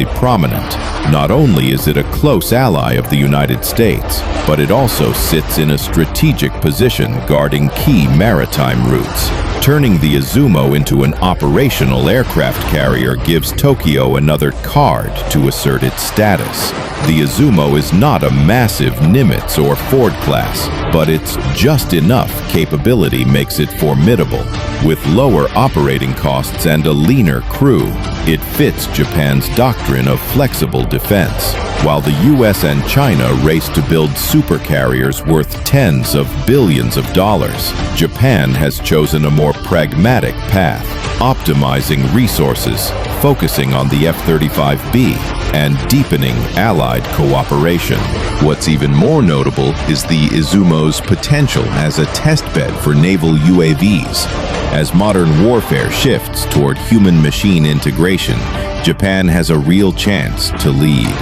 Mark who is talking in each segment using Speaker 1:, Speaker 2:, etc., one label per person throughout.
Speaker 1: internationally prominent. Not only is it a close ally of the United States, but it also sits in a strategic position guarding key maritime routes. Turning the Izumo into an operational aircraft carrier gives Tokyo another card to assert its status. The Izumo is not a massive Nimitz or Ford class, but its just enough capability makes it formidable. With lower operating costs and a leaner crew, it fits Japan's doctrine of flexible defense. While the US and China race to build supercarriers worth tens of billions of dollars, Japan has chosen a more pragmatic path, optimizing resources, focusing on the F-35B, and deepening allied cooperation. What's even more notable is the Izumo's potential as a testbed for naval UAVs. As modern warfare shifts toward human-machine integration, Japan has a real chance to lead.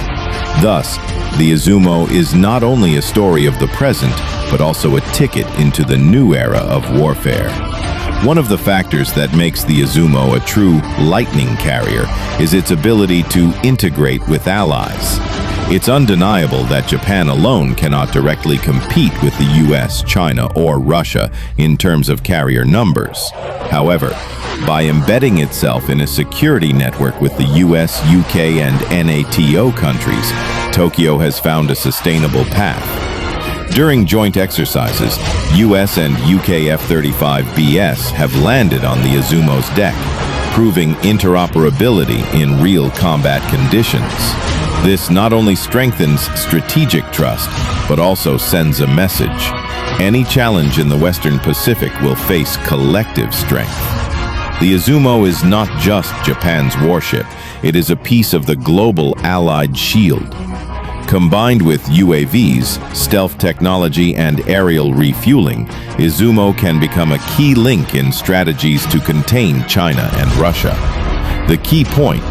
Speaker 1: Thus, the Izumo is not only a story of the present, but also a ticket into the new era of warfare. One of the factors that makes the Izumo a true lightning carrier is its ability to integrate with allies. It's undeniable that Japan alone cannot directly compete with the US, China, or Russia in terms of carrier numbers. However, by embedding itself in a security network with the US, UK, and NATO countries, Tokyo has found a sustainable path. During joint exercises, US and UK F-35Bs have landed on the Izumo's deck, proving interoperability in real combat conditions. This not only strengthens strategic trust, but also sends a message. Any challenge in the Western Pacific will face collective strength. The Izumo is not just Japan's warship, it is a piece of the global Allied shield. Combined with UAVs, stealth technology, and aerial refueling, Izumo can become a key link in strategies to contain China and Russia. The key point: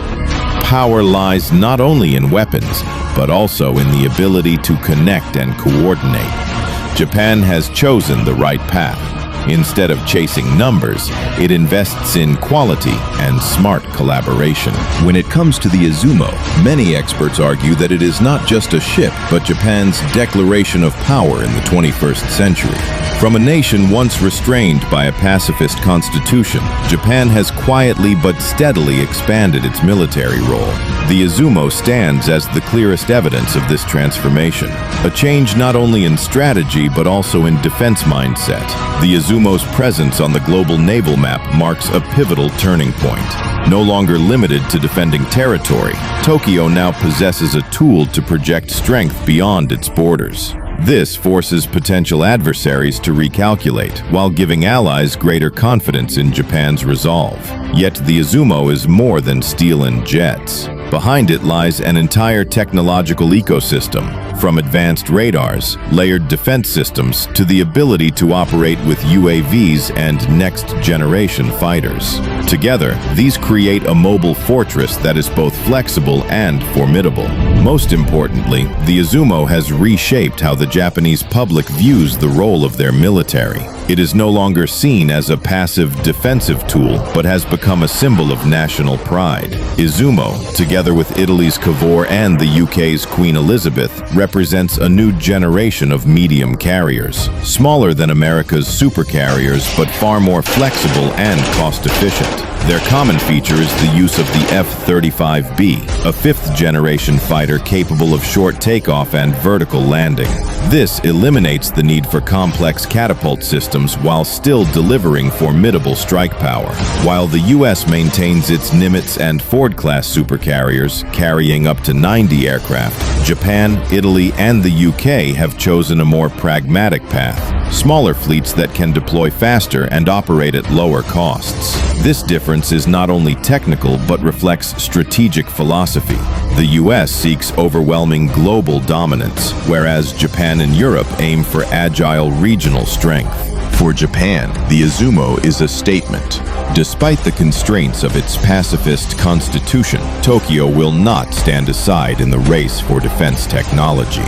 Speaker 1: power lies not only in weapons, but also in the ability to connect and coordinate. Japan has chosen the right path. Instead of chasing numbers, it invests in quality and smart collaboration. When it comes to the Izumo, many experts argue that it is not just a ship, but Japan's declaration of power in the 21st century. From a nation once restrained by a pacifist constitution, Japan has quietly but steadily expanded its military role. The Izumo stands as the clearest evidence of this transformation. A change not only in strategy but also in defense mindset. The Izumo's presence on the global naval map marks a pivotal turning point. No longer limited to defending territory, Tokyo now possesses a tool to project strength beyond its borders. This forces potential adversaries to recalculate, while giving allies greater confidence in Japan's resolve. Yet the Izumo is more than steel and jets. Behind it lies an entire technological ecosystem, from advanced radars, layered defense systems, to the ability to operate with UAVs and next-generation fighters. Together, these create a mobile fortress that is both flexible and formidable. Most importantly, the Izumo has reshaped how the Japanese public views the role of their military. It is no longer seen as a passive defensive tool, but has become a symbol of national pride. Izumo, together with Italy's Cavour and the UK's Queen Elizabeth, represents a new generation of medium carriers, smaller than America's supercarriers, but far more flexible and cost-efficient. Their common feature is the use of the F-35B, a fifth-generation fighter capable of short takeoff and vertical landing. This eliminates the need for complex catapult systems while still delivering formidable strike power. While the U.S. maintains its Nimitz and Ford-class supercarriers, carrying up to 90 aircraft, Japan, Italy, and the UK have chosen a more pragmatic path. Smaller fleets that can deploy faster and operate at lower costs. This difference is not only technical but reflects strategic philosophy. The US seeks overwhelming global dominance, whereas Japan and Europe aim for agile regional strength. For Japan, the Izumo is a statement. Despite the constraints of its pacifist constitution, Tokyo will not stand aside in the race for defense technology.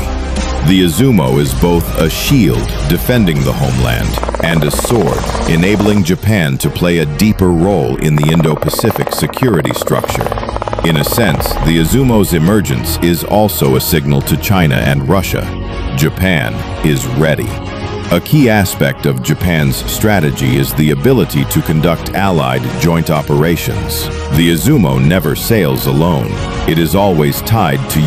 Speaker 1: The Izumo is both a shield defending the homeland and a sword, enabling Japan to play a deeper role in the Indo-Pacific security structure. In a sense, the Izumo's emergence is also a signal to China and Russia. Japan is ready. A key aspect of Japan's strategy is the ability to conduct allied joint operations. The Izumo never sails alone. It is always tied to